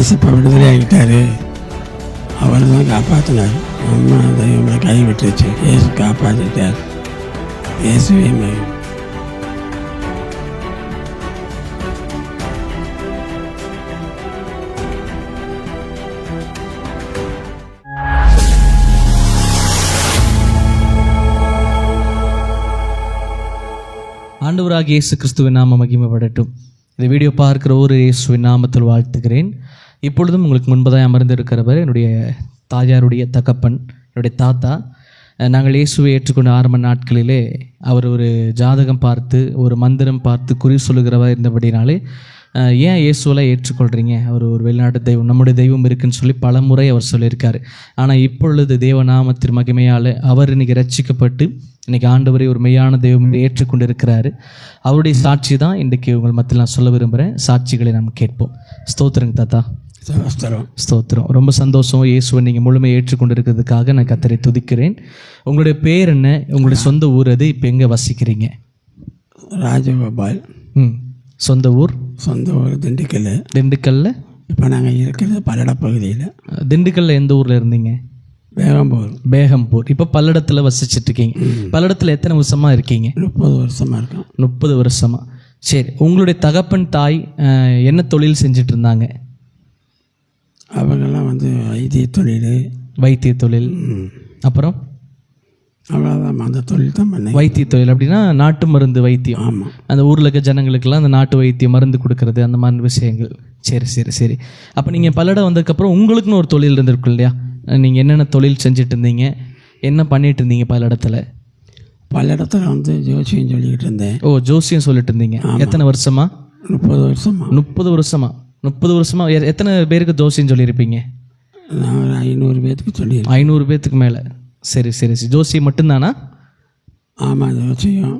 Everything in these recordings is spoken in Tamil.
ஏசப்பா விடுதலை ஆகிட்டாரு, அவர் தான் காப்பாற்றினார். அம்மா தெய்வங்களை கை விட்டுருச்சு, ஏசு காப்பாற்றிட்டார். இயேசுவே மகிமை. ஆண்டவராகிய இயேசு கிறிஸ்துவின் நாம மகிமைப்படட்டும். இந்த வீடியோ பார்க்கிற ஒரு இயேசுவின் நாமத்தில் வாழ்த்துகிறேன். இப்பொழுதும் உங்களுக்கு முன்பதாக அமர்ந்திருக்கிறவர் என்னுடைய தாயாருடைய தகப்பன், என்னுடைய தாத்தா. நாங்கள் இயேசுவை ஏற்றுக்கொண்ட ஆரம்ப நாட்களிலே அவர் ஒரு ஜாதகம் பார்த்து, ஒரு மந்திரம் பார்த்து குறி சொல்லுகிறவர் இருந்தபடினாலே, ஏன் இயேசுவெல்லாம் ஏற்றுக்கொள்கிறீங்க, அவர் ஒரு வெளிநாட்டு தெய்வம், நம்முடைய தெய்வம் இருக்குன்னு சொல்லி பல முறை அவர் சொல்லியிருக்காரு. ஆனால் இப்பொழுது தேவநாமத்தின் மகிமையால் அவர் இன்றைக்கி ரட்சிக்கப்பட்டு இன்றைக்கி ஆண்டவரை ஒரு மெய்யான தெய்வம் ஏற்றுக்கொண்டு இருக்கிறாரு. அவருடைய சாட்சி தான் இன்றைக்கி உங்கள் மத்தியில் நான் சொல்ல விரும்புகிறேன். சாட்சிகளை நம்ம கேட்போம். ஸ்தோத்திரங்க தாத்தா. ஸ்தோத்திரம். ரொம்ப சந்தோஷம். இயேசுவை நீங்கள் முழுமையை ஏற்றுக்கொண்டு இருக்கிறதுக்காக நான் கர்த்தரை துதிக்கிறேன். உங்களுடைய பேர் என்ன, உங்களுடைய சொந்த ஊர் அது, இப்போ எங்கே வசிக்கிறீங்க? ராஜகோபால். சொந்த ஊர்? சொந்த ஊர் திண்டுக்கல். திண்டுக்கல்ல இப்போ நாங்கள் இருக்கிறது பல்லட பகுதியில். திண்டுக்கல்ல எந்த ஊரில் இருந்தீங்க? பேகம்பூர். இப்போ பல்லடத்தில் வசிச்சுட்டு இருக்கீங்க. பல்லடத்தில் எத்தனை வருஷமாக இருக்கீங்க? 30 வருஷமாக இருக்கோம். 30 வருஷமா. சரி, உங்களுடைய தகப்பன் தாய் என்ன தொழில் செஞ்சுட்டு இருந்தாங்க? அவங்கெல்லாம் வந்து வைத்திய தொழில். அப்புறம் அவ்வளோதான், அந்த தொழில் தான் பண்ணேன். வைத்திய தொழில் அப்படின்னா நாட்டு மருந்து வைத்தியம். ஆமாம், அந்த ஊரில் இருக்க ஜனங்களுக்கெல்லாம் அந்த நாட்டு வைத்தியம் மருந்து கொடுக்கறது, அந்த மாதிரி விஷயங்கள். சரி. அப்போ நீங்கள் பல்லடம் வந்ததுக்கப்புறம் உங்களுக்குன்னு ஒரு தொழில் இருந்திருக்கும் இல்லையா? நீங்கள் என்னென்ன தொழில் செஞ்சுட்டு இருந்தீங்க, என்ன பண்ணிட்டு இருந்தீங்க பல்லடத்தில்? பல்லடத்தில் வந்து ஜோசியம் சொல்லிக்கிட்டு இருந்தேன். ஓ, ஜோசியம் சொல்லிட்டு இருந்தீங்க. எத்தனை வருஷமா? 30 வருஷமா. 30 வருஷமா. எத்தனை பேருக்கு ஜோசியம் சொல்லியிருப்பீங்க? நான் ஒரு 500 பேருக்கு சொல்லி. 500 பேத்துக்கு மேலே. சரி. ஜோசியம் மட்டும்தானா? ஆமாம், ஜோசியம்,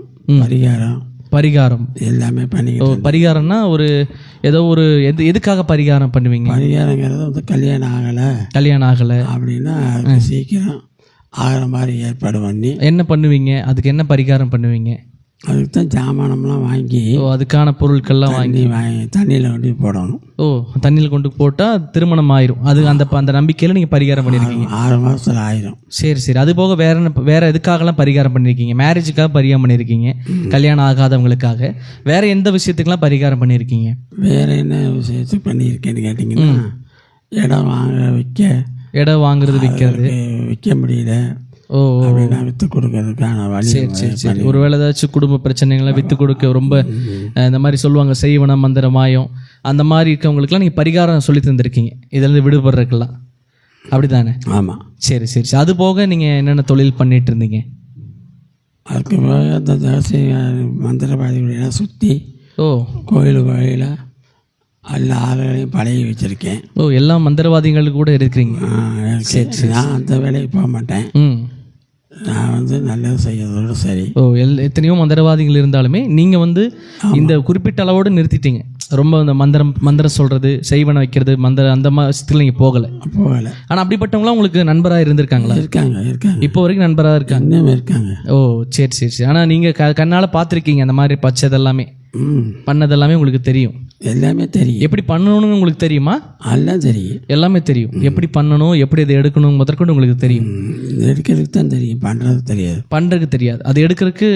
பரிகாரம் எல்லாமே பண்ணிக்கிட்டு. பரிகாரம்னா ஒரு ஏதோ ஒரு எதுக்காக பரிகாரம் பண்ணுவீங்க? பரிகாரங்கிறது வந்து கல்யாணம் ஆகலை அப்படின்னா அதுக்கு சீக்கிரம் ஆகிற மாதிரி ஏற்பாடு பண்ணி. என்ன பண்ணுவீங்க? அதுக்கு என்ன பரிகாரம் பண்ணுவீங்க? அதுக்கு தான் ஜாமானம்லாம் வாங்கி, அதுக்கான பொருட்கள்லாம் வாங்கி தண்ணியில் கொண்டு போடணும். தண்ணியில் கொண்டு போட்டால் திருமணம் ஆயிரும். அது அந்த நம்பிக்கையில் நீங்கள் பரிகாரம் பண்ணியிருக்கீங்க. 6 மாதத்தில் ஆயிரும். சரி. அது போக வேற எதுக்காகலாம் பரிகாரம் பண்ணியிருக்கீங்க? மேரேஜுக்காக பரிகாரம் பண்ணியிருக்கீங்க, கல்யாணம் ஆகாதவங்களுக்காக. வேற எந்த விஷயத்துக்கெல்லாம் பரிகாரம் பண்ணியிருக்கீங்க? வேற என்ன விஷயத்துக்கு பண்ணியிருக்கேன்னு கேட்டிங்கன்னா, இடம் வாங்குறது விற்கிறது. விற்க முடியல அப்படின்னா விற்று கொடுக்கறதுக்கான வழி. சரி. ஒருவேளை ஏதாச்சும் குடும்ப பிரச்சனைகளை விற்று கொடுக்க ரொம்ப இந்த மாதிரி சொல்லுவாங்க, செய்வனம் மந்திர மாயம், அந்த மாதிரி இருக்கவங்களுக்குலாம் நீங்கள் பரிகாரம் சொல்லி தந்திருக்கீங்க, இதில் விடுபடுறதுக்கெல்லாம். அப்படி தானே? ஆமாம். சரி. அது போக நீங்கள் என்னென்ன தொழில் பண்ணிட்டு இருந்தீங்க? அதுக்கு போக அந்த ஜாஸ்தி மந்திரவாதிகளெல்லாம் சுற்றி கோயில் வழியில் எல்லா ஆளுகளையும் பழகி வச்சுருக்கேன். எல்லா மந்திரவாதிகளுக்கு கூட இருக்கிறீங்க? சரி. நான் அந்த வேலைக்கு போக மாட்டேன். நான் வந்து நல்லது செய்யறதோட சரி. எத்தனையோ மந்திரவாதிகள் இருந்தாலுமே நீங்கள் வந்து இந்த குறிப்பிட்ட அளவோடு நிறுத்திட்டீங்க. ரொம்ப இந்த மந்திரம் சொல்கிறது, செய்வனை வைக்கிறது, அந்த மாதிரி நீங்கள் போகலை. ஆனால் அப்படிப்பட்டவங்களாம் உங்களுக்கு நண்பராக இருந்திருக்காங்களா? இருக்காங்க. இப்போ வரைக்கும் நண்பராக இருக்காங்க. சரி. ஆனால் நீங்கள் கண்ணால் பார்த்துருக்கீங்க அந்த மாதிரி பச்சதெல்லாமே பண்ணதெல்லாமே உங்களுக்கு தெரியும்? எல்லாமே தெரியும். எப்படி பண்ணணும்னு உங்களுக்கு தெரியுமா? எல்லாம் தெரியும். எல்லாமே தெரியும். எப்படி பண்ணணும், எப்படி அதை எடுக்கணும் முதற்கொண்டு உங்களுக்கு தெரியும். எடுக்கிறதுக்கு தான் தெரியும், பண்ணுறதுக்கு தெரியாது. அது எடுக்கிறதுக்கு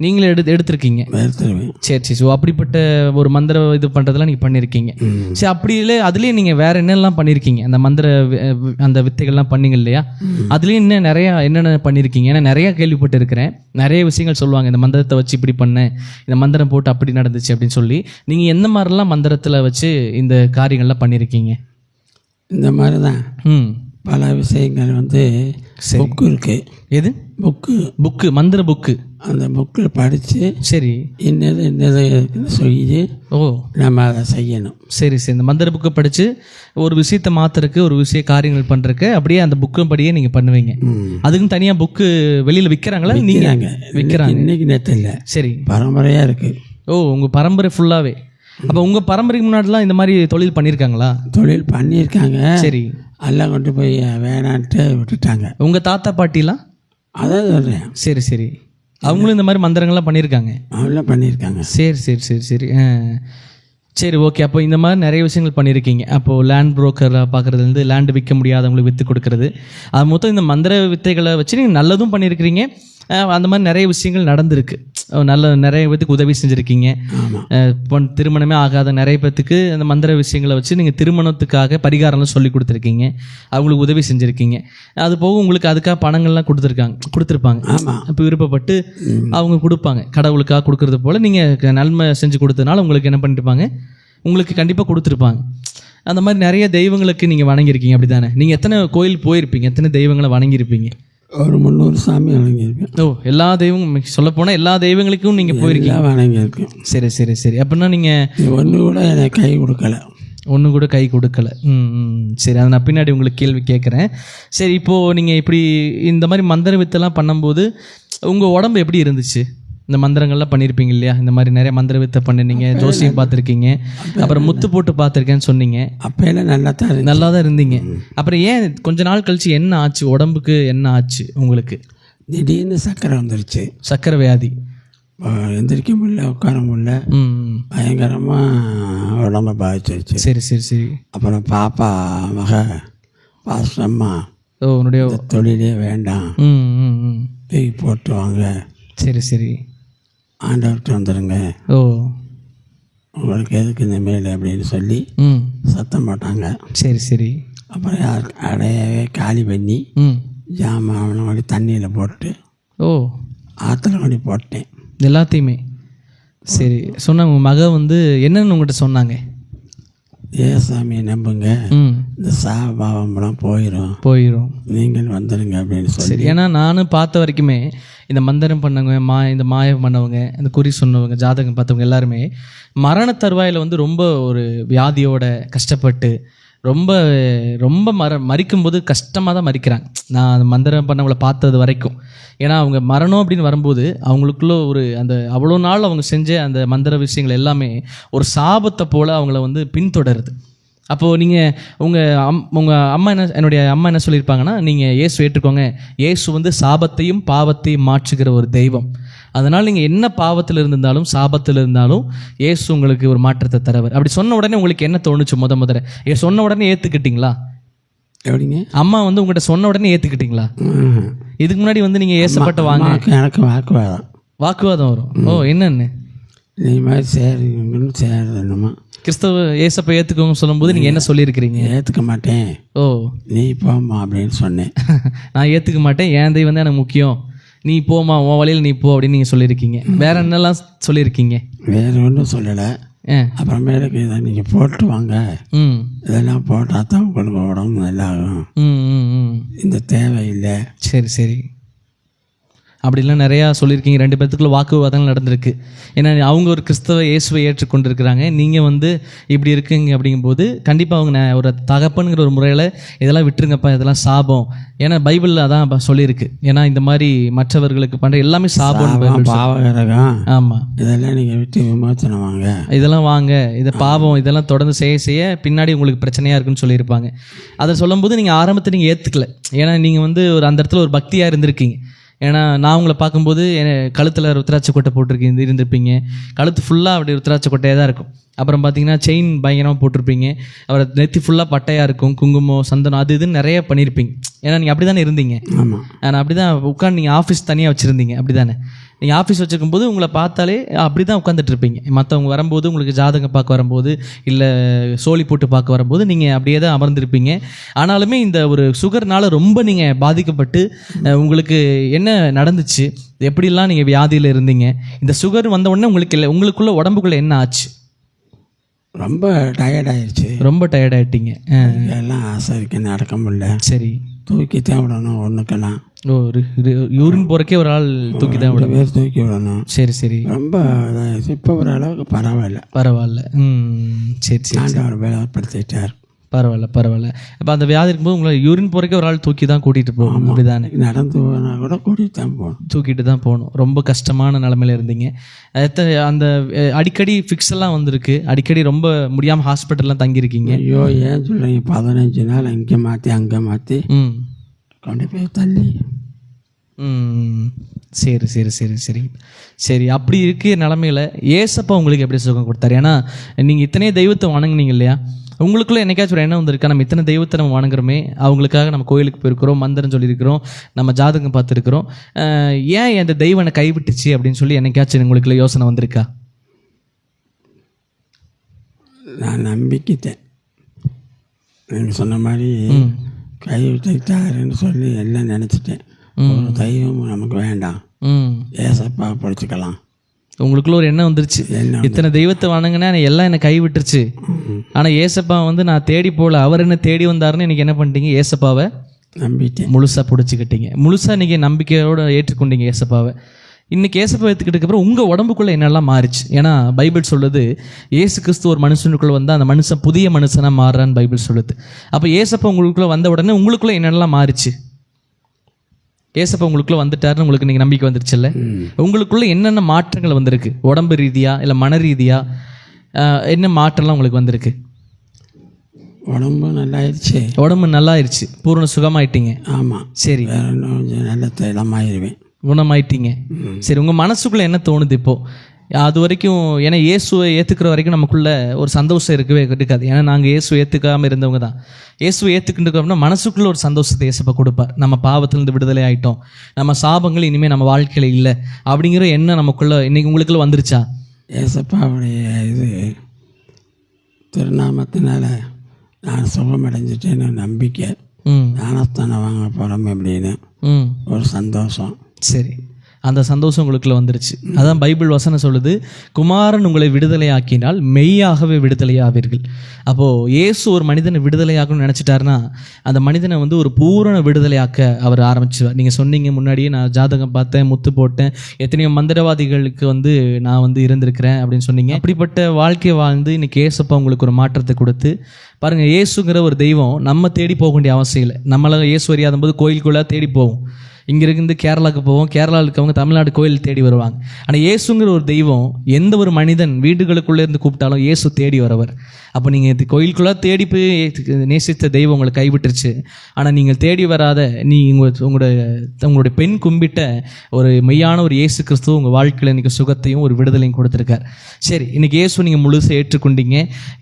நீங்களே எடுத்திருக்கீங்க. சரி. அப்படிப்பட்ட ஒரு மந்திர இது பண்ணுறதெல்லாம் நீங்கள் பண்ணியிருக்கீங்க. சரி, அப்படி இல்லை அதுலேயே நீங்கள் வேற என்னெல்லாம் பண்ணியிருக்கீங்க? அந்த வித்தைகள்லாம் பண்ணீங்க இல்லையா? அதுலேயும் இன்னும் என்னென்ன பண்ணியிருக்கீங்க? ஏன்னா நிறையா கேள்விப்பட்டு இருக்கிறேன். நிறைய விஷயங்கள் சொல்லுவாங்க, இந்த மந்திரத்தை வச்சு இப்படி பண்ணேன், இந்த மந்திரம் போட்டு அப்படி நடந்துச்சு அப்படின்னு சொல்லி. நீங்கள் எந்த மாதிரிலாம் மந்திரத்தில் வச்சு இந்த காரியங்கள்லாம் பண்ணியிருக்கீங்க? இந்த மாதிரி தான் பல விஷயங்கள் வந்து புக்கு இருக்கு. எது புக்கு? மந்திர புக்கு. அந்த புக்கில் படித்து சரி என்னது சொல்லி நம்ம அதை செய்யணும். சரி. இந்த மந்திர புக்கை படித்து ஒரு விஷயத்தை மாற்றுறதுக்கு, ஒரு காரியங்கள் பண்ணுறதுக்கு அப்படியே அந்த புக்கும் படியே நீங்கள் பண்ணுவீங்க. அதுக்குன்னு தனியாக புக்கு வெளியில் விற்கிறாங்களா? நீங்கள் விற்கிறாங்க? இன்னைக்கு நேற்று இல்லை. சரி. பரம்பரையாக இருக்குது. உங்கள் பரம்பரை ஃபுல்லாகவே. அப்போ உங்கள் பரம்பரைக்கு முன்னாடிலாம் இந்த மாதிரி தொழில் பண்ணியிருக்காங்களா? தொழில் பண்ணியிருக்காங்க. சரி. எல்லாம் கொண்டு போய் வேணான்ட்டு விட்டுட்டாங்க. உங்கள் தாத்தா பாட்டிலாம்? அதான் சொல்கிறேன். சரி. அவங்களும் இந்த மாதிரி மந்திரங்கள்லாம் பண்ணியிருக்காங்க? அவங்களாம் பண்ணியிருக்காங்க. சரி. சரி, ஓகே. அப்போ இந்த மாதிரி நிறைய விஷயங்கள் பண்ணியிருக்கீங்க. அப்போது லேண்ட் புரோக்கரில் பார்க்குறதுலேருந்து லேண்டு விற்க முடியாதவங்களுக்கு விற்று கொடுக்குறது, அது மொத்தம் இந்த மந்திர வித்தைகளை வச்சு நீங்கள் நல்லதும் பண்ணியிருக்கிறீங்க. அந்த மாதிரி நிறைய விஷயங்கள் நடந்திருக்கு. நிறைய பேத்துக்கு உதவி செஞ்சுருக்கீங்க. திருமணமே ஆகாத நிறைய பேத்துக்கு அந்த மந்திர விஷயங்களை வச்சு நீங்கள் திருமணத்துக்காக பரிகாரம்லாம் சொல்லி கொடுத்துருக்கீங்க, அவங்களுக்கு உதவி செஞ்சுருக்கீங்க. அது போக உங்களுக்கு அதுக்காக பணங்கள்லாம் கொடுத்துருப்பாங்க. இப்போ விருப்பப்பட்டு அவங்க கொடுப்பாங்க, கடவுளுக்காக கொடுக்குறது போல் நீங்கள் நன்மை செஞ்சு கொடுத்ததுனால உங்களுக்கு என்ன பண்ணிருப்பாங்க, உங்களுக்கு கண்டிப்பாக கொடுத்துருப்பாங்க. அந்த மாதிரி நிறைய தெய்வங்களுக்கு நீங்கள் வணங்கியிருக்கீங்க, அப்படி தானே? நீங்கள் எத்தனை கோயில் போயிருப்பீங்க, எத்தனை தெய்வங்களை வணங்கியிருப்பீங்க? ஒரு 300 சாமி வணங்கியிருக்கேன். ஓ, எல்லா தெய்வம் சொல்லப்போனால் எல்லா தெய்வங்களுக்கும் நீங்கள் போயிருக்கீங்க, வணங்கியிருக்கேன். சரி சரி சரி. அப்படின்னா நீங்கள் ஒன்று கூட எனக்கு கை கொடுக்கலை, ஒன்று கூட கை கொடுக்கல. சரி, அதை நான் பின்னாடி உங்களுக்கு கேள்வி கேட்குறேன். சரி, இப்போது நீங்கள் இப்படி இந்த மாதிரி மந்திர வித்தெல்லாம் பண்ணும்போது உங்கள் உடம்பு எப்படி இருந்துச்சு? இந்த மந்திரங்கள்லாம் பண்ணியிருப்பீங்க இல்லையா? இந்த மாதிரி நிறைய மந்திர வித்தை பண்ணினீங்க, ஜோசியம் பார்த்துருக்கீங்க, அப்புறம் முத்து போட்டு பார்த்துருக்கேன்னு சொன்னீங்க. அப்போ எல்லாம் நல்லா தான் இருந்தீங்க. அப்புறம் ஏன் கொஞ்ச நாள் கழிச்சு என்ன ஆச்சு, உடம்புக்கு என்ன ஆச்சு உங்களுக்கு? திடீர்னு சர்க்கரை வந்துருச்சு, சர்க்கரை வியாதி. எந்திரிக்க முடியல, உட்கார முடியல, பயங்கரமாக உடம்பை பாதிச்சிருச்சு. சரி சரி சரி. அப்புறம் பாப்பா மக பாசம்மா, உன்னுடைய தொழிலே வேண்டாம், தூக்கி போட்டு வாங்க, சரி சரி, ஆண்டவர்கிட்ட வந்துடுங்க, உங்களுக்கு எதுக்கு இந்த மேல் அப்படின்னு சொல்லி சத்தம் போட்டாங்க. சரி சரி. அப்புறம் அடையவே காலி பண்ணி ஜாமான் கொண்டு தண்ணியில் போட்டு ஆற்றுல கொண்டு போட்டேன் எல்லாத்தையுமே. சரி, சொன்னாங்க உங்கள் மக என்னன்னு உங்கள்கிட்ட சொன்னாங்க? ஏசாமியை நம்புங்க, இந்த சாபாவம்லாம் போயிடும், நீங்கள் வந்துடுங்க அப்படின்னு சொல்லி. ஏன்னா நானும் பார்த்த வரைக்குமே இந்த மந்திரம் பண்ணவங்க, இந்த மாயம் பண்ணவங்க, இந்த குறி சொன்னவங்க, ஜாதகம் பார்த்தவங்க எல்லாருமே மரண தருவாயில் ரொம்ப ஒரு வியாதியோட கஷ்டப்பட்டு ரொம்ப ரொம்ப மறிக்கும்போது கஷ்டமாக தான் மறிக்கிறாங்க. நான் அந்த மந்திரம் பண்ணவங்களை பார்த்தது வரைக்கும். ஏன்னா அவங்க மரணம் அப்படின்னு வரும்போது அவங்களுக்குள்ள ஒரு அந்த அவ்வளோ நாள் அவங்க செஞ்ச அந்த மந்திர விஷயங்கள் எல்லாமே ஒரு சாபத்தை போல் அவங்கள பின்தொடருது. அப்போது நீங்கள் உங்கள் அம்மா என்னுடைய அம்மா என்ன சொல்லியிருப்பாங்கன்னா, நீங்கள் இயேசு ஏற்றுக்கோங்க, இயேசு சாபத்தையும் பாவத்தையும் மாற்றுகிற ஒரு தெய்வம், அதனால் நீங்கள் என்ன பாவத்தில் இருந்தாலும் சாபத்தில் இருந்தாலும் இயேசு உங்களுக்கு ஒரு மாற்றத்தை தரவர். அப்படி சொன்ன உடனே உங்களுக்கு என்ன தோணுச்சு? முதல்ல சொன்ன உடனே ஏற்றுக்கிட்டீங்களா? எப்படிங்க? அம்மா உங்கள்கிட்ட சொன்ன உடனே ஏற்றுக்கிட்டீங்களா? இதுக்கு முன்னாடி நீங்கள் ஏசப்பட்ட எனக்கு வாக்குவாதம் வரும். என்னன்னு? நீ மாதிரி சேரணுமா, கிறிஸ்தவ ஏசப்பை ஏற்றுக்கோங்க சொல்லும்போது நீங்கள் என்ன சொல்லியிருக்கிறீங்க? ஏற்றுக்க மாட்டேன், நீ போமா அப்படின்னு சொன்னேன். நான் ஏற்றுக்க மாட்டேன், என் தெய்வம் எனக்கு முக்கியம், நீ போமா, உன் வழியில் நீ போ அப்படின்னு நீங்கள் சொல்லியிருக்கீங்க. வேற என்னெல்லாம் சொல்லியிருக்கீங்க? வேற ஒன்றும் சொல்லலை. அப்புறமேலுக்கு இதை நீங்கள் போட்டு வாங்க, இதெல்லாம் போட்டால் தான் உங்களுக்கு உடம்பு நல்லா ஆகும், இந்த தேவையில்லை. சரி சரி. அப்படிலாம் நிறையா சொல்லியிருக்கீங்க. 2 பேர்த்துக்குள்ள வாக்குவாதங்கள் நடந்திருக்கு. ஏன்னா அவங்க ஒரு கிறிஸ்தவ இயேசுவை ஏற்றுக்கொண்டிருக்கிறாங்க, நீங்கள் இப்படி இருக்குங்க. அப்படிங்கும்போது கண்டிப்பாக அவங்க ஒரு தகப்பனுங்கிற ஒரு முறையில் இதெல்லாம் விட்டுருங்கப்பா, இதெல்லாம் சாபம். ஏன்னா பைபிளில் அதான் சொல்லியிருக்கு. ஏன்னா இந்த மாதிரி மற்றவர்களுக்கு பண்ணுற எல்லாமே சாபம், பாவகரகம். ஆமாம், இதெல்லாம் நீங்கள் விட்டு விமோசனம் வாங்க, இதெல்லாம் வாங்க, இது பாவம், இதெல்லாம் தொடர்ந்து செய்ய பின்னாடி உங்களுக்கு பிரச்சனையாக இருக்குன்னு சொல்லியிருப்பாங்க. அதை சொல்லும்போது நீங்கள் ஆரம்பத்தை நீங்கள் ஏற்றுக்கல. ஏன்னா நீங்கள் ஒரு அந்த இடத்துல ஒரு பக்தியாக இருந்திருக்கீங்க. ஏன்னா நான் உங்களை பார்க்கும்போது கழுத்தில் ருத்ராட்ச கொட்டை இருந்திருப்பீங்க, கழுத்து ஃபுல்லாக அப்படி ருத்ராட்ச கொட்டையாக தான் இருக்கும். அப்புறம் பார்த்தீங்கன்னா செயின் பயங்கரமாக போட்டிருப்பீங்க, அப்புறம் நெத்தி ஃபுல்லாக பட்டையாக இருக்கும், குங்குமம், சந்தனம், அது இதுன்னு நிறைய பண்ணியிருப்பீங்க. ஏன்னா நீங்கள் அப்படி தானே இருந்தீங்க. ஆனால் அப்படி தான் உட்காந்து நீங்கள் ஆஃபீஸ் தனியாக வச்சுருந்தீங்க, அப்படி தானே? நீங்கள் ஆஃபீஸ் வச்சுருக்கும் போது உங்களை பார்த்தாலே அப்படி தான் உட்காந்துட்டு இருப்பீங்க. மற்றவங்க வரும்போது, உங்களுக்கு ஜாதகம் பார்க்க வரும்போது, இல்லை சோழி போட்டு பார்க்க வரும்போது நீங்கள் அப்படியே தான் அமர்ந்திருப்பீங்க. ஆனாலுமே இந்த ஒரு சுகர்னால் ரொம்ப நீங்கள் பாதிக்கப்பட்டு உங்களுக்கு என்ன நடந்துச்சு, எப்படிலாம் நீங்கள் வியாதியில் இருந்தீங்க, இந்த சுகர் வந்த உடனே உங்களுக்குள்ள உடம்புக்குள்ளே என்ன ஆச்சு? ரொம்ப டயர்டாயிடுச்சு. ரொம்ப டயர்டாயிட்டீங்க. எல்லாம் ஆசை இருக்கு, நடக்க முடியல. சரி, தூக்கி தான் விடணும் ஒன்றுக்கெல்லாம். யூரின் போகிறக்கே ஒரு ஆள் தூக்கி தான் விட, பேர் தூக்கி விடணும். சரி சரி. ரொம்ப இப்போ ஒரு அளவுக்கு பரவாயில்ல. சரி சரி. ஆண்டவர் பலப்படுத்திட்டார். பரவாயில்ல. அப்போ அந்த வியாதி இருக்கும்போது உங்களை யூரின் போகிறக்கே ஒரு ஆள் தூக்கி தான் கூட்டிகிட்டு போகணும், அப்படி தானே? நடந்து போனால் கூட தூக்கிட்டு தான் போகணும். ரொம்ப கஷ்டமான நிலமையில இருந்தீங்க. அந்த அடிக்கடி ஃபிக்ஸ் எல்லாம் வந்திருக்கு, அடிக்கடி ரொம்ப முடியாமல் ஹாஸ்பிட்டல்லாம் தங்கியிருக்கீங்க. ஐயோ, ஏன் சொல்கிறீங்க? 15 நாள் இங்கே மாற்றி அங்கே மாற்றி கொண்டு போய் தள்ளி சரி சரி சரி சரி சரி. அப்படி இருக்க நிலமையில ஏசப்பா உங்களுக்கு எப்படி சுகம் கொடுத்தாரு? ஏன்னா நீங்கள் இத்தனையே தெய்வத்தை வணங்குனீங்க இல்லையா? உங்களுக்குள்ள என்னைக்காச்சும் ஒரு எண்ணம் வந்திருக்கா, நம்ம இத்தனை தெய்வத்தை நம்ம வணங்குறோமே, அவங்களுக்காக நம்ம கோயிலுக்கு போயிருக்கிறோம், மந்திரம் சொல்லியிருக்கிறோம், நம்ம ஜாதகம் பார்த்துருக்குறோம், ஏன் அந்த தெய்வம் என்னை கைவிட்டுச்சு அப்படின்னு சொல்லி என்னைக்காச்சும் உங்களுக்குள்ள யோசனை வந்திருக்கா? நான் நம்பிக்கிட்டேன். நீங்கள் சொன்ன மாதிரி கைவிட்டுட்டாருன்னு சொல்லி எல்லாம் நினச்சிட்டேன். ஒரு தெய்வம் நமக்கு வேண்டாம், ஏசப்பா படிச்சுக்கலாம். உங்களுக்குள்ள ஒரு எண்ணம் வந்துருச்சு, இத்தனை தெய்வத்தை வணங்கினா எல்லாம் என்னை கைவிட்டுருச்சு, ஆனால் ஏசப்பா வந்து நான் தேடி போகல, அவர் என்ன தேடி வந்தாருன்னு இன்னைக்கு என்ன பண்ணிட்டீங்க? ஏசப்பாவை நம்பிட்டேன், முழுசாக பிடிச்சிக்கிட்டீங்க, முழுசாக இன்றைக்கி நம்பிக்கையோடு ஏற்றுக்கொண்டீங்க ஏசப்பாவை. இன்றைக்கி ஏசப்பா ஏற்றுக்கிட்டதுக்கப்புறம் உங்கள் உடம்புக்குள்ளே என்னெல்லாம் மாறிச்சு? ஏன்னா பைபிள் சொல்லுது ஏசு கிறிஸ்து ஒரு மனுஷனுக்குள்ளே வந்தால் அந்த மனுஷன் புதிய மனுஷனாக மாறுறான்னு பைபிள் சொல்லுது. அப்போ ஏசப்பா உங்களுக்குள்ளே வந்த உடனே உங்களுக்குள்ளே என்னெல்லாம் மாறிச்சு? ஏசப்பா உங்களுக்குள்ளே வந்துட்டாருன்னு உங்களுக்கு இன்றைக்கி நம்பிக்கை வந்துருச்சுல்ல? உங்களுக்குள்ளே என்னென்ன மாற்றங்கள் வந்திருக்கு? உடம்பு ரீதியாக இல்லை மன ரீதியாக என்ன மாற்றம்லாம் உங்களுக்கு வந்திருக்கு? உடம்பு நல்லாயிருச்சு. உடம்பு நல்லாயிருச்சு, பூரண சுகமாயிட்டீங்க. ஆமாம். சரி, வேற இன்னும் கொஞ்சம் நல்ல தைலமாயிருவேன், குணமாயிட்டீங்க. சரி, உங்கள் மனசுக்குள்ளே என்ன தோணுது இப்போது? அது வரைக்கும் ஏன்னா இயேசுவை ஏற்றுக்கிற வரைக்கும் நமக்குள்ளே ஒரு சந்தோஷம் இருக்கவே இருக்காது. ஏன்னா நாங்கள் இயேசுவை ஏற்றுக்காமல் இருந்தவங்க தான். இயேசுவை ஏற்றுக்கிட்டு மனசுக்குள்ளே ஒரு சந்தோஷத்தை இயேசப்பா கொடுப்பார். நம்ம பாவத்திலேருந்து விடுதலை ஆகிட்டோம், நம்ம சாபங்கள் இனிமேல் நம்ம வாழ்க்கையில் இல்லை அப்படிங்கிற எண்ணம் நமக்குள்ளே இன்றைக்கி உங்களுக்குள்ள வந்துருச்சா? ஏசப்பாவுடைய இது திருநாமத்தினால நான் சுகமடைஞ்சிட்டேன்னு நம்பிக்கை, ஞானஸ்தானம் வாங்க போகிறோம் அப்படின்னு ஒரு சந்தோஷம். சரி, அந்த சந்தோஷம் உங்களுக்குள்ள வந்துருச்சு. அதான் பைபிள் வசனம் சொல்லுது, குமாரன் உங்களை விடுதலையாக்கினால் மெய்யாகவே விடுதலையாவீர்கள். அப்போது இயேசு ஒரு மனிதனை விடுதலையாக்கணும்னு நினச்சிட்டாருன்னா அந்த மனிதனை வந்து ஒரு பூரண விடுதலையாக்க அவர் ஆரம்பிச்சுவார். நீங்கள் சொன்னீங்க முன்னாடியே, நான் ஜாதகம் பார்த்தேன், முத்து போட்டேன், எத்தனையோ மந்திரவாதிகளுக்கு வந்து நான் வந்து இருந்திருக்கிறேன் அப்படின்னு சொன்னீங்க. அப்படிப்பட்ட வாழ்க்கையை வாழ்ந்து இன்னைக்கு ஏசப்பா உங்களுக்கு ஒரு மாற்றத்தை கொடுத்து பாருங்கள். இயேசுங்கிற ஒரு தெய்வம் நம்ம தேடி போக வேண்டிய அவசியம் இல்லை. நம்மளால் இயேசு அறியாத போது கோயிலுக்குள்ளே தேடி போவோம், இங்கே இருந்து கேரளாவுக்கு போவோம், கேரளாவில் இருக்கவங்க தமிழ்நாடு கோயில் தேடி வருவாங்க. ஆனால் இயேசுங்கிற ஒரு தெய்வம் எந்த ஒரு மனிதன் வீடுகளுக்குள்ளே இருந்து கூப்பிட்டாலும் இயேசு தேடி வரவர். அப்போ நீங்கள் இது கோயிலுக்குள்ளே தேடி போய் நேசித்த தெய்வம் உங்களை கைவிட்டுருச்சு, ஆனால் நீங்கள் தேடி வராத உங்களுடைய பெண் கும்பிட்ட ஒரு மெய்யான ஒரு இயேசு கிறிஸ்துவ உங்கள் வாழ்க்கையில் இன்றைக்கி சுகத்தையும் ஒரு விடுதலையும் கொடுத்துருக்கார். சரி, இன்றைக்கி இயேசு நீங்கள் முழுசாக ஏற்றுக்கொண்டீங்க.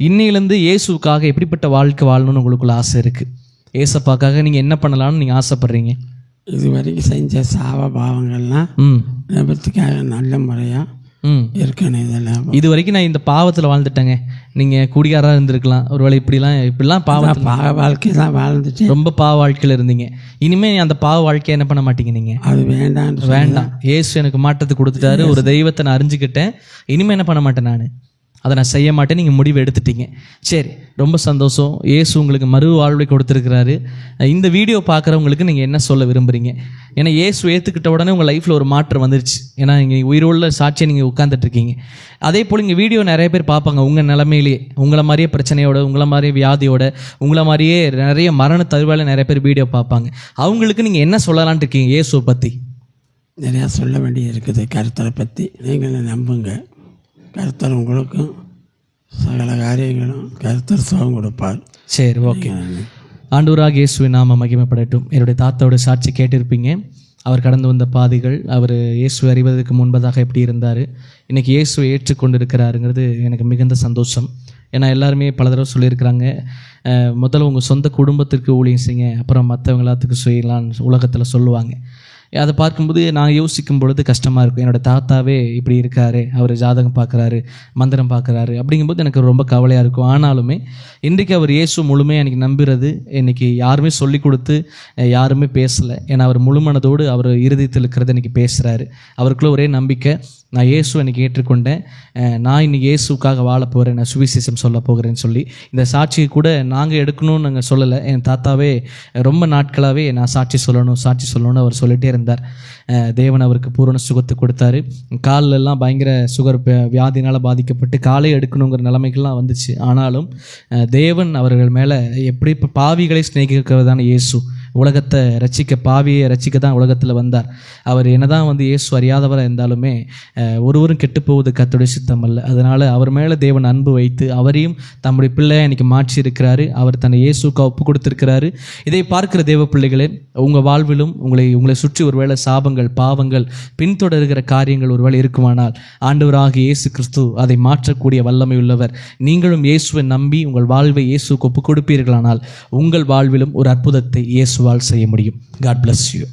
இன்னையிலேருந்து இயேசுக்காக எப்படிப்பட்ட வாழ்க்கை வாழணும்னு உங்களுக்குள்ள ஆசை இருக்குது? ஏசப்பாக்காக நீங்கள் என்ன பண்ணலாம்னு நீங்கள் ஆசைப்பட்றீங்க? இது வரைக்கும் செஞ்ச சாவ பாவங்கள்லாம் விபத்துக்காக நல்ல முறையாக இருக்கணும். இதெல்லாம் இது வரைக்கும் நான் இந்த பாவத்தில் வாழ்ந்துட்டேங்க. நீங்கள் குடிகாராக இருந்திருக்கலாம், ஒருவேளை இப்படிலாம் பாவ வாழ்க்கை தான் வாழ்ந்துட்டு ரொம்ப பாவ வாழ்க்கையில் இருந்தீங்க. இனிமேல் அந்த பாவ வாழ்க்கையை என்ன பண்ண மாட்டீங்க நீங்கள்? அது வேண்டாம். ஏசு எனக்கு மாற்றத்தை கொடுத்துட்டாரு, ஒரு தெய்வத்தை நான் அறிஞ்சிக்கிட்டேன், இனிமேல் என்ன பண்ண மாட்டேன், நான் அதை நான் செய்ய மாட்டேன். நீங்கள் முடிவு எடுத்துட்டீங்க. சரி, ரொம்ப சந்தோஷம். இயேசு உங்களுக்கு மறு வாழ்வை கொடுத்துருக்கிறாரு. இந்த வீடியோ பார்க்குறவங்களுக்கு நீங்கள் என்ன சொல்ல விரும்புகிறீங்க? ஏன்னா இயேசு ஏற்றுக்கிட்ட உடனே உங்கள் லைஃப்பில் ஒரு மாற்றம் வந்துருச்சு. ஏன்னா இங்கே உயிருள்ள சாட்சியை நீங்கள் உட்காந்துட்ருக்கீங்க. அதே போல் இங்கே வீடியோ நிறைய பேர் பார்ப்பாங்க, உங்கள் நிலைமையிலேயே உங்களை மாதிரியே பிரச்சனையோட, உங்களை மாதிரியே வியாதியோட, உங்களை மாதிரியே நிறைய மரண தருவாயில் நிறைய பேர் வீடியோ பார்ப்பாங்க. அவங்களுக்கு நீங்கள் என்ன சொல்லலான்ட்டு இருக்கீங்க இயேசுவை பற்றி? நிறையா சொல்ல வேண்டியது இருக்குது. கர்த்தரை பற்றி நீங்கள் நம்புங்க. கர்த்தர் உங்களுக்கும் சகல காரியங்களும் கர்த்தர் சுகம் கொடுப்பார். சரி, ஓகே. ஆண்டவராகிய இயேசுவின் நாமம் மகிமைப்படட்டும். என்னுடைய தாத்தாவோட சாட்சி கேட்டிருப்பீங்க. அவர் கடந்து வந்த பாதைகள், அவர் இயேசு அறிவதற்கு முன்பதாக எப்படி இருந்தார், இன்றைக்கி இயேசுவை ஏற்றுக்கொண்டு இருக்கிறாருங்கிறது எனக்கு மிகுந்த சந்தோஷம். ஏன்னா எல்லாருமே பல தடவை சொல்லியிருக்கிறாங்க, முதல்ல உங்கள் சொந்த குடும்பத்திற்கு ஊழியம் செய்யுங்க, அப்புறம் மற்றவங்க எல்லாத்துக்கும் செய்யலான்னு உலகத்தில் சொல்லுவாங்க. அதை பார்க்கும்போது நான் யோசிக்கும் பொழுது கஷ்டமாக இருக்கும். என்னோடய தாத்தாவே இப்படி இருக்காரு, அவர் ஜாதகம் பார்க்குறாரு, மந்திரம் பார்க்குறாரு, அப்படிங்கும்போது எனக்கு ரொம்ப கவலையாக இருக்கும். ஆனாலுமே இன்றைக்கு அவர் இயேசு முழுமையாக எனக்கு நம்புறது, இன்றைக்கி யாருமே சொல்லி கொடுத்து யாருமே பேசலை. ஏன்னா அவர் முழு மனதோடு அவர் இருதயத்தில் இருக்கிறத இன்றைக்கி பேசுகிறாரு. அவருக்குள்ள ஒரே நம்பிக்கை, நான் இயேசு இன்றைக்கி ஏற்றுக்கொண்டேன், நான் இன்றைக்கி இயேசுக்காக வாழ போகிறேன், நான் சுவிசேஷம் சொல்ல போகிறேன்னு சொல்லி இந்த சாட்சியை கூட நாங்கள் எடுக்கணும்னு நாங்கள் சொல்லலை. என் தாத்தாவே ரொம்ப நாட்களாகவே நான் சாட்சி சொல்லணும்னு அவர் சொல்லிகிட்டே இருந்தார். தேவன் அவருக்கு பூரண சுகத்தை கொடுத்தாரு. காலெல்லாம் பயங்கர சுகர் வியாதினால் பாதிக்கப்பட்டு காலை எடுக்கணுங்கிற நிலைமைகள்லாம் வந்துச்சு. ஆனாலும் தேவன் அவர்கள் மேலே எப்படி இப்போ பாவிகளை சிநேகிக்கிறதான இயேசு உலகத்தை ரட்சிக்க, பாவியை ரட்சிக்க தான் உலகத்தில் வந்தார். அவர் என்னதான் வந்து இயேசு அறியாதவராக இருந்தாலுமே ஒருவரும் கெட்டு போவது கர்த்தருடைய சித்தம் அல்ல. அதனால் அவர் மேலே தேவன் அன்பு வைத்து அவரையும் தம்முடைய பிள்ளையை இன்றைக்கி மாற்றி இருக்கிறாரு. அவர் தன்னை இயேசுக்கு ஒப்பு கொடுத்திருக்கிறாரு. இதை பார்க்கிற தேவ பிள்ளைகளே, உங்கள் வாழ்விலும் உங்களை சுற்றி ஒருவேளை சாபங்கள், பாவங்கள், பின்தொடர்கிற காரியங்கள் ஒருவேளை இருக்குமானால் ஆண்டவராகிய இயேசு கிறிஸ்து அதை மாற்றக்கூடிய வல்லமை உள்ளவர். நீங்களும் இயேசுவை நம்பி உங்கள் வாழ்வை இயேசுக்கு ஒப்பு கொடுப்பீர்களானால் உங்கள் வாழ்விலும் ஒரு அற்புதத்தை இயேசுவால் செய்ய முடியும். God bless you.